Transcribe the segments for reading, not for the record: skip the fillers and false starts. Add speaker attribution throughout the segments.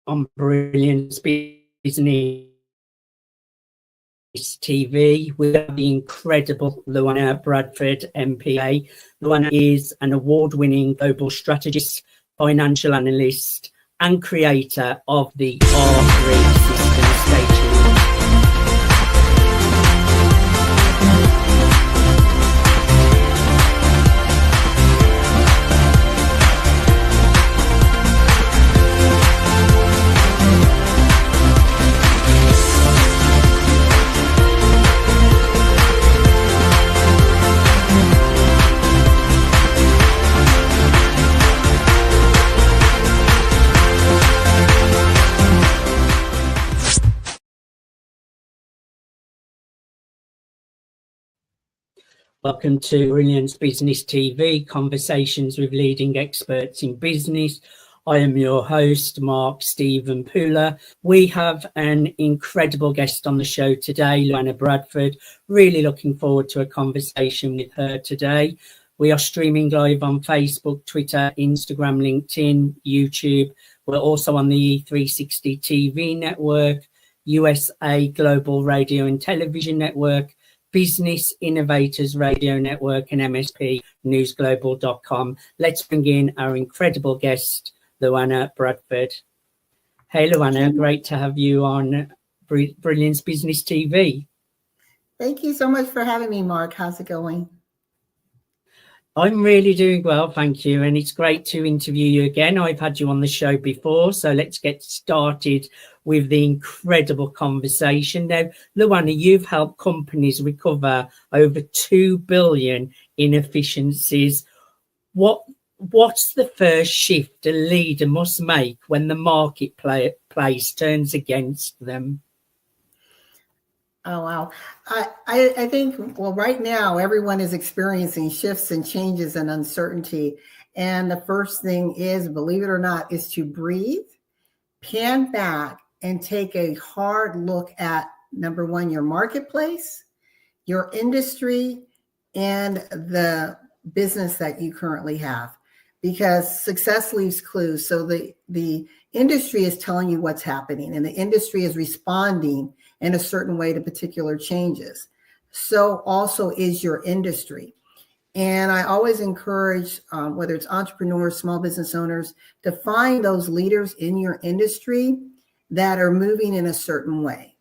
Speaker 1: on Brilliance Business TV. We have the incredible LaWanna Bradford, MPA. LaWanna is an award-winning global strategist, financial analyst, and creator of the R3 system. Stay tuned. Welcome to Brilliance Business TV, conversations with leading experts in business. I am your host, Mark Stephen Pooler. We have an incredible guest on the show today, LaWanna Bradford. Really looking forward to a conversation with her today. We are streaming live on Facebook, Twitter, Instagram, LinkedIn, YouTube. We're also on the E360 TV network, USA Global Radio and Television Network, Business Innovators Radio Network, and MSP newsglobal.com. Let's bring in our incredible guest, LaWanna Bradford. Hey, LaWanna, great to have you on Brilliance Business TV.
Speaker 2: Thank you so much for having me, Mark. How's it going?
Speaker 1: I'm really doing well, thank you. And it's great to interview you again. I've had you on the show before, so let's get started with the incredible conversation. Now, LaWanna, you've helped companies recover over 2 billion in efficiencies. What's the first shift a leader must make when the marketplace turns against them?
Speaker 2: Oh, wow. I think, well, right now, everyone is experiencing shifts and changes and uncertainty. And the first thing is, believe it or not, is to breathe, pan back, and take a hard look at, number one, your marketplace, your industry, and the business that you currently have. Because success leaves clues. So the industry is telling you what's happening, and the industry is responding in a certain way to particular changes. So also is your industry. And I always encourage, whether it's entrepreneurs, small business owners, to find those leaders in your industry that are moving in a certain way,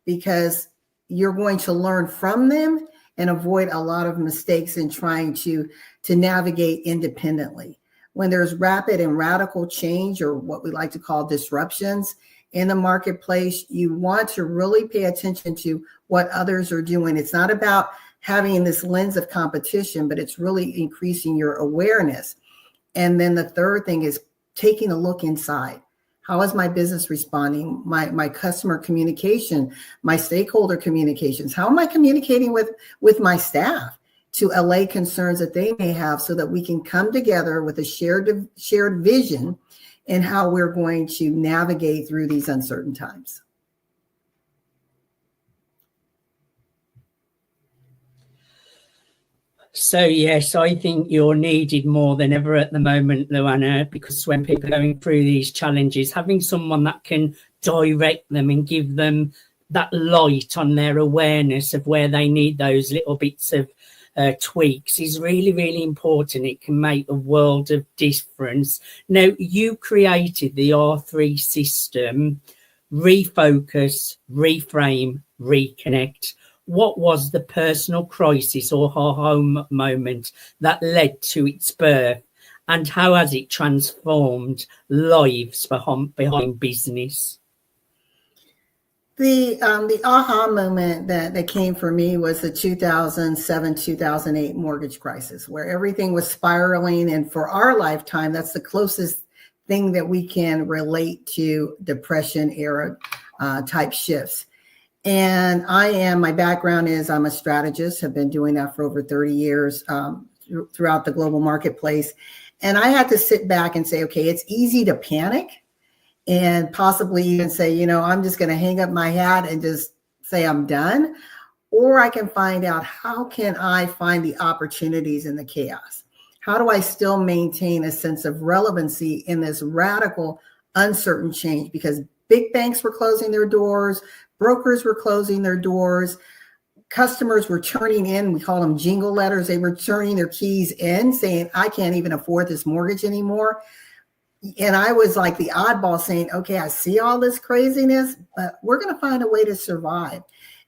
Speaker 2: because you're going to learn from them and avoid a lot of mistakes in trying to navigate independently. When there's rapid and radical change, or what we like to call disruptions in the marketplace, you want to really pay attention to what others are doing. It's not about having this lens of competition, but it's really increasing your awareness. And then the third thing is taking a look inside. How is my business responding? My customer communication, my stakeholder communications. How am I communicating with my staff to allay concerns that they may have, so that we can come together with a shared vision and how we're going to navigate through these uncertain times.
Speaker 1: So, yes, I think you're needed more than ever at the moment, LaWanna, because when people are going through these challenges, having someone that can direct them and give them that light on their awareness of where they need those little bits of tweaks is really, really important. It can make a world of difference. Now, you created the R3 system, Refocus, Reframe, Reconnect. What was the personal crisis or home moment that led to its birth, and how has it transformed lives behind business?
Speaker 2: The aha moment that came for me was the 2007-2008 mortgage crisis, where everything was spiraling. And for our lifetime, that's the closest thing that we can relate to Depression era type shifts. And my background is I'm a strategist, have been doing that for over 30 years throughout the global marketplace. And I had to sit back and say, okay, it's easy to panic and possibly even say, I'm just going to hang up my hat and just say I'm done. Or I can find out, how can I find the opportunities in the chaos? How do I still maintain a sense of relevancy in this radical, uncertain change because big banks were closing their doors, brokers were closing their doors, customers were turning in, we call them jingle letters. They were turning their keys in saying, I can't even afford this mortgage anymore. And I was like the oddball saying, okay, I see all this craziness, but we're going to find a way to survive.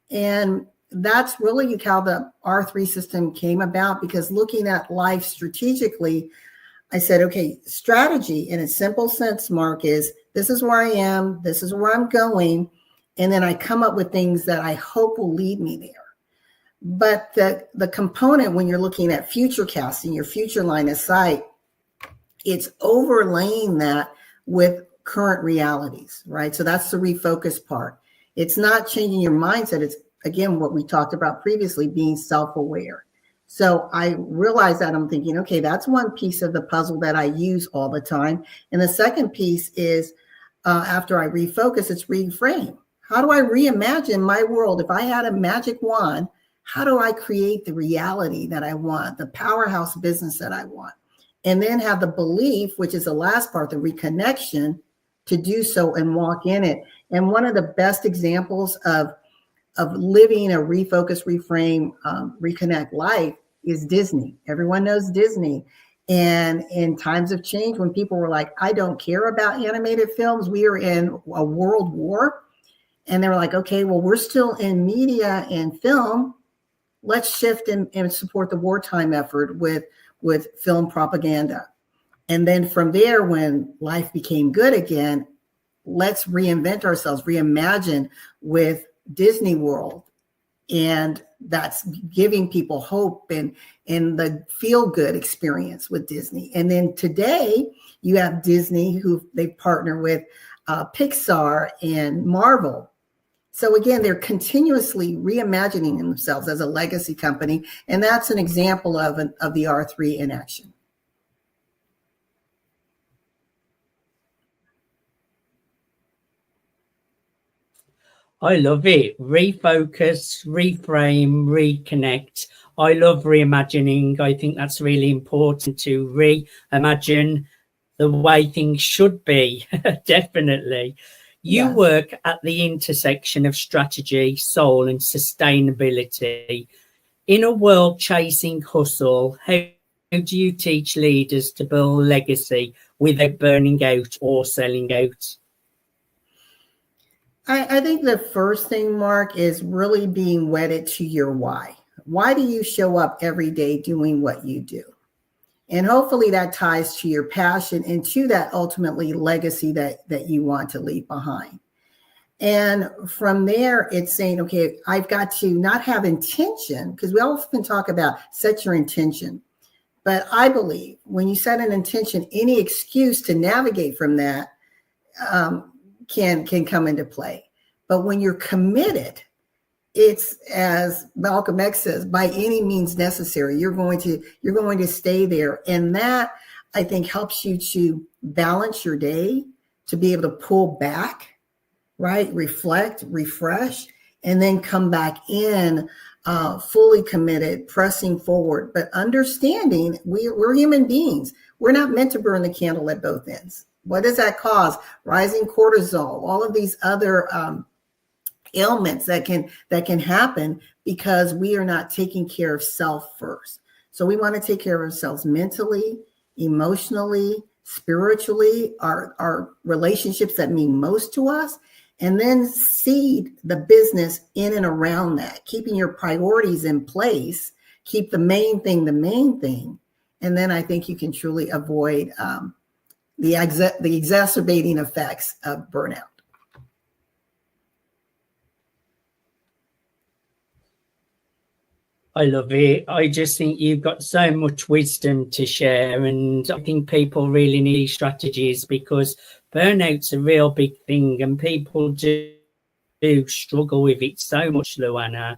Speaker 2: And that's really how the R3 system came about, because looking at life strategically, I said, okay, strategy in a simple sense, Mark, is this is where I am, this is where I'm going. And then I come up with things that I hope will lead me there. But the component when you're looking at future casting, your future line of sight, it's overlaying that with current realities, right? So that's the refocus part. It's not changing your mindset. It's, again, what we talked about previously, being self-aware. So I realized that I'm thinking, okay, that's one piece of the puzzle that I use all the time. And the second piece is after I refocus, it's reframe. How do I reimagine my world? If I had a magic wand, how do I create the reality that I want, the powerhouse business that I want? And then have the belief, which is the last part, the reconnection, to do so and walk in it. And one of the best examples of living a refocus, reframe, reconnect life is Disney. Everyone knows Disney. And in times of change, when people were like, I don't care about animated films, we are in a world war. And they were like, okay, well, we're still in media and film. Let's shift and support the wartime effort with film propaganda. And then from there, when life became good again, let's reinvent ourselves, reimagine with Disney World. And that's giving people hope and the feel-good experience with Disney. And then today, you have Disney, who they partner with Pixar and Marvel. So again, they're continuously reimagining themselves as a legacy company. And that's an example of the R3 in action.
Speaker 1: I love it. Refocus, reframe, reconnect. I love reimagining. I think that's really important to reimagine the way things should be. Definitely. You work at the intersection of strategy, soul, and sustainability. In a world chasing hustle, how do you teach leaders to build legacy without burning out or selling out?
Speaker 2: I think the first thing, Mark, is really being wedded to your why. Why do you show up every day doing what you do? And hopefully that ties to your passion and to that ultimately legacy that you want to leave behind. And from there, it's saying, okay, I've got to not have intention, because we often talk about set your intention. But I believe when you set an intention, any excuse to navigate from that can come into play. But when you're committed, it's, as Malcolm X says, by any means necessary. You're going to stay there. And that, I think, helps you to balance your day, to be able to pull back, right? Reflect, refresh, and then come back in fully committed, pressing forward, but understanding we're human beings. We're not meant to burn the candle at both ends. What does that cause? Rising cortisol, all of these other ailments that can happen because we are not taking care of self first. So we want to take care of ourselves mentally, emotionally, spiritually, our relationships that mean most to us, and then seed the business in and around that, keeping your priorities in place, keep the main thing. And then I think you can truly avoid the exacerbating effects of burnout.
Speaker 1: I love it. I just think you've got so much wisdom to share, and I think people really need strategies, because burnout's a real big thing and people do struggle with it so much, LaWanna.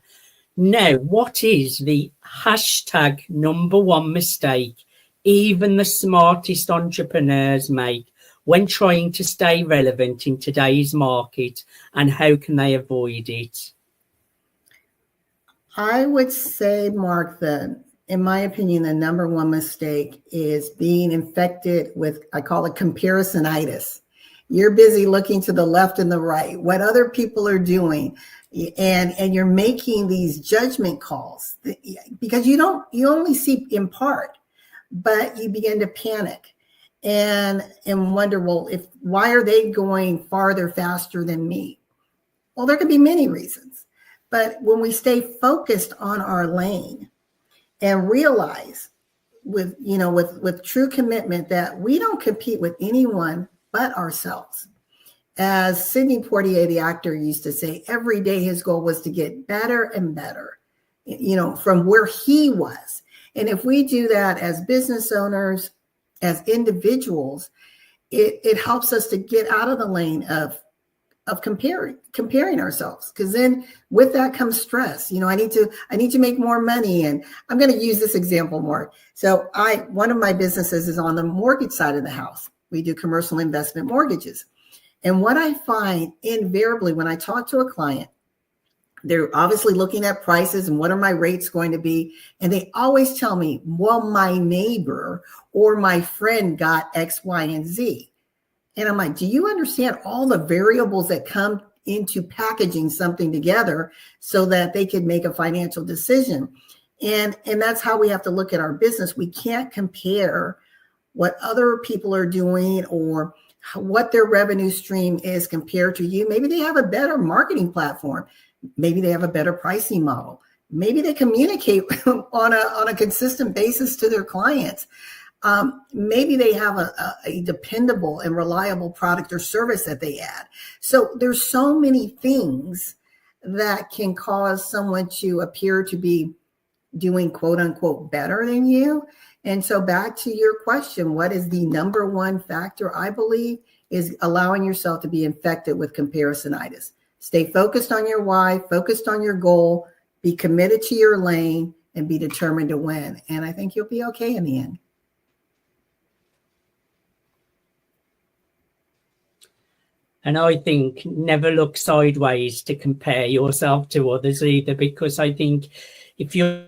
Speaker 1: Now, what is the #1 mistake even the smartest entrepreneurs make when trying to stay relevant in today's market, and how can they avoid it?
Speaker 2: I would say, Mark, that in my opinion, the #1 mistake is being infected with, I call it comparisonitis. You're busy looking to the left and the right, what other people are doing. And you're making these judgment calls because you only see in part, but you begin to panic and wonder, well, why are they going farther, faster than me? Well, there could be many reasons, but when we stay focused on our lane and realize with true commitment that we don't compete with anyone but ourselves. As Sidney Poitier, the actor, used to say, every day his goal was to get better and better, from where he was. And if we do that as business owners, as individuals, it helps us to get out of the lane of comparing ourselves, because then with that comes stress. I need to make more money. And I'm going to use this example more. So one of my businesses is on the mortgage side of the house. We do commercial investment mortgages. And what I find invariably when I talk to a client, they're obviously looking at prices and what are my rates going to be. And they always tell me, well, my neighbor or my friend got X, Y, and Z. And I'm like, do you understand all the variables that come into packaging something together so that they can make a financial decision? And that's how we have to look at our business. We can't compare what other people are doing or what their revenue stream is compared to you. Maybe they have a better marketing platform. Maybe they have a better pricing model. Maybe they communicate on a consistent basis to their clients. Maybe they have a dependable and reliable product or service that they add. So there's so many things that can cause someone to appear to be doing quote unquote better than you. And so back to your question, what is the number one factor? I believe is allowing yourself to be infected with comparisonitis. Stay focused on your why, focused on your goal, be committed to your lane, and be determined to win. And I think you'll be okay in the end.
Speaker 1: And I think never look sideways to compare yourself to others either, because I think if you're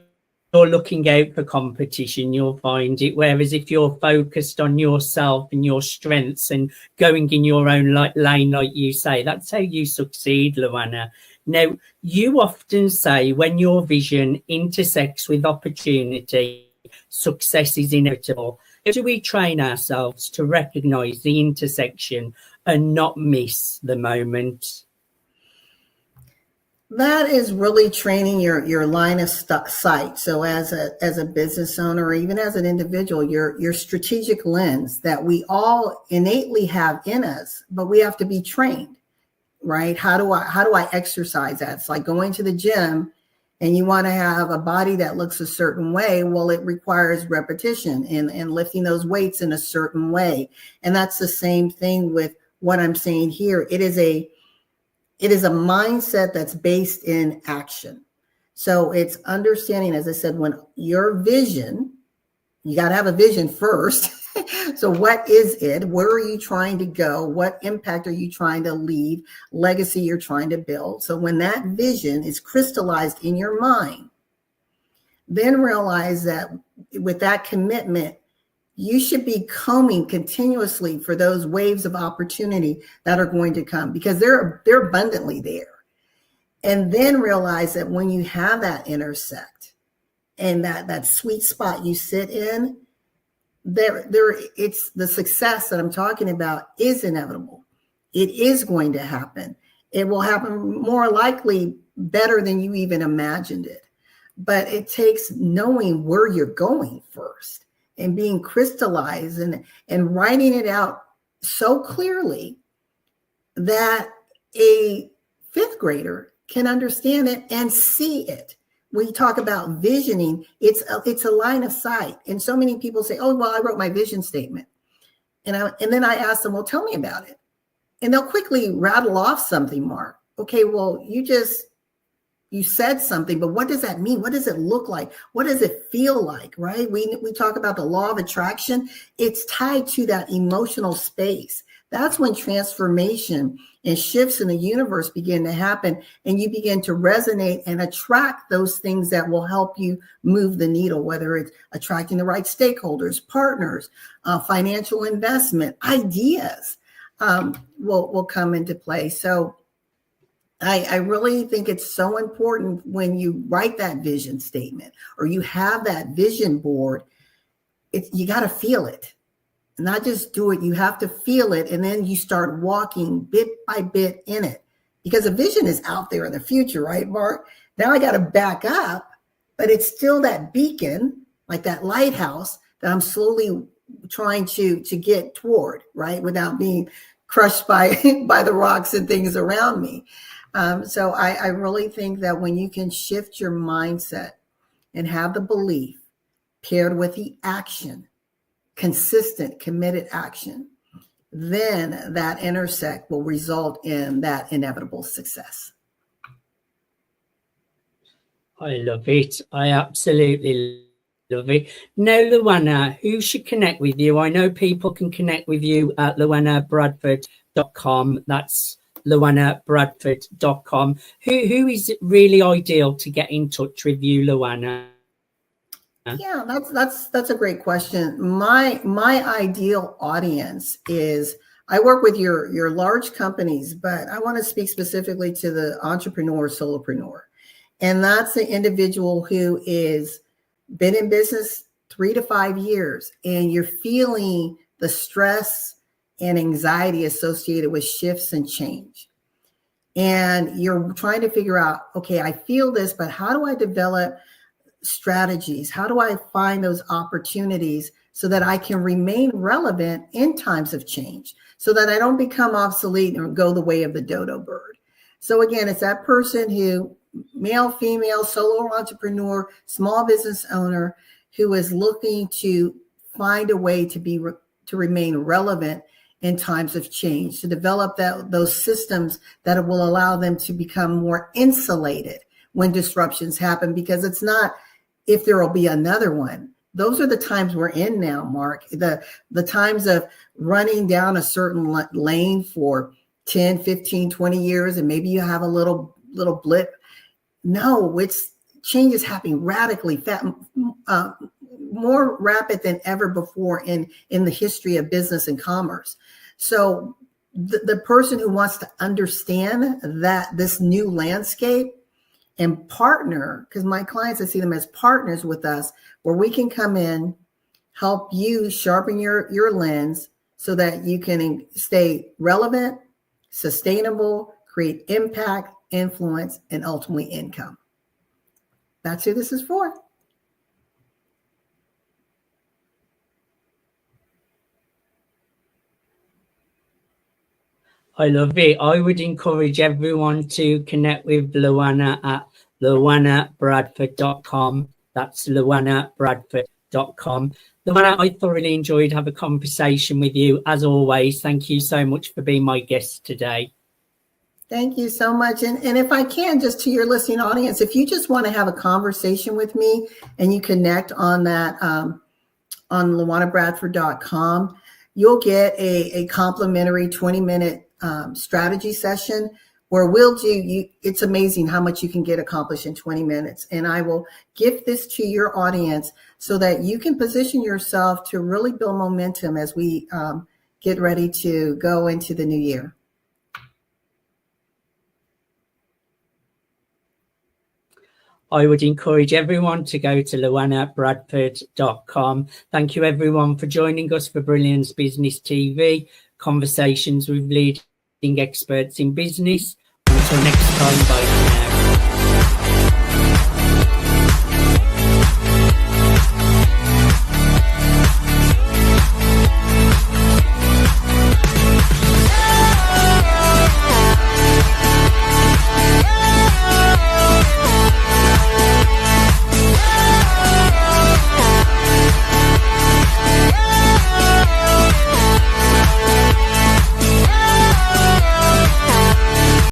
Speaker 1: looking out for competition, you'll find it. Whereas if you're focused on yourself and your strengths and going in your own lane, like you say, that's how you succeed, LaWanna. Now, you often say when your vision intersects with opportunity, success is inevitable. How do we train ourselves to recognize the intersection and not miss the moment?
Speaker 2: That is really training your line of sight. So as a business owner, or even as an individual, your strategic lens that we all innately have in us, but we have to be trained, right? How do I exercise that? It's like going to the gym and you want to have a body that looks a certain way. Well, it requires repetition and lifting those weights in a certain way. And that's the same thing with what I'm saying here. It is a mindset that's based in action. So it's understanding, as I said, when your vision, you got to have a vision first. So what is it? Where are you trying to go? What impact are you trying to leave? Legacy you're trying to build. So when that vision is crystallized in your mind, then realize that with that commitment, you should be combing continuously for those waves of opportunity that are going to come, because they're abundantly there. And then realize that when you have that intersect and that sweet spot you sit in, it's the success that I'm talking about is inevitable. It is going to happen. It will happen more likely better than you even imagined it. But it takes knowing where you're going first and being crystallized and writing it out so clearly that a fifth grader can understand it and see it. When you talk about visioning, it's a line of sight. And so many people say, oh, well, I wrote my vision statement. And then I ask them, well, tell me about it. And they'll quickly rattle off something, Mark. Okay, well, you said something, but what does that mean? What does it look like? What does it feel like, right? We talk about the law of attraction. It's tied to that emotional space. That's when transformation and shifts in the universe begin to happen, and you begin to resonate and attract those things that will help you move the needle, whether it's attracting the right stakeholders, partners, financial investment, ideas. will come into play. So I really think it's so important when you write that vision statement or you have that vision board, you got to feel it. Not just do it, you have to feel it, and then you start walking bit by bit in it. Because a vision is out there in the future, right, Mark? Now I got to back up, but it's still that beacon, like that lighthouse that I'm slowly trying to get toward, right, without being crushed by the rocks and things around me. So I really think that when you can shift your mindset and have the belief paired with the action, consistent, committed action, then that intersect will result in that inevitable success.
Speaker 1: I love it. I absolutely love it. Now, LaWanna, who should connect with you? I know people can connect with you at LaWannaBradford.com. That's LaWannaBradford.com. Who is really ideal to get in touch with you, LaWanna?
Speaker 2: Yeah, that's a great question. My ideal audience is, I work with your large companies, but I want to speak specifically to the entrepreneur, solopreneur. And that's the individual who is been in business 3 to 5 years, and you're feeling the stress and anxiety associated with shifts and change. And you're trying to figure out, okay, I feel this, but how do I develop strategies? How do I find those opportunities so that I can remain relevant in times of change, so that I don't become obsolete or go the way of the dodo bird? So again, it's that person who, male, female, solo entrepreneur, small business owner, who is looking to find a way to remain relevant in times of change, to develop those systems that will allow them to become more insulated when disruptions happen, because it's not if there will be another one. Those are the times we're in now, Mark. The times of running down a certain lane for 10, 15, 20 years, and maybe you have a little blip. No, change is happening radically, more rapid than ever before in the history of business and commerce. So the person who wants to understand that this new landscape and partner, because my clients, I see them as partners with us, where we can come in, help you sharpen your lens so that you can stay relevant, sustainable, create impact, influence, and ultimately income. That's who this is for.
Speaker 1: I love it. I would encourage everyone to connect with LaWanna at LaWannaBradford.com. That's LaWannaBradford.com. LaWanna, I thoroughly enjoyed having a conversation with you. As always, thank you so much for being my guest today.
Speaker 2: Thank you so much. And if I can, just to your listening audience, if you just want to have a conversation with me and you connect on that, on LaWannaBradford.com, you'll get a complimentary 20-minute strategy session where we'll do, it's amazing how much you can get accomplished in 20 minutes. And I will give this to your audience so that you can position yourself to really build momentum as we get ready to go into the new year.
Speaker 1: I would encourage everyone to go to LaWannaBradford.com. Thank you, everyone, for joining us for Brilliance Business TV, conversations with leading experts in business. Until next time, bye.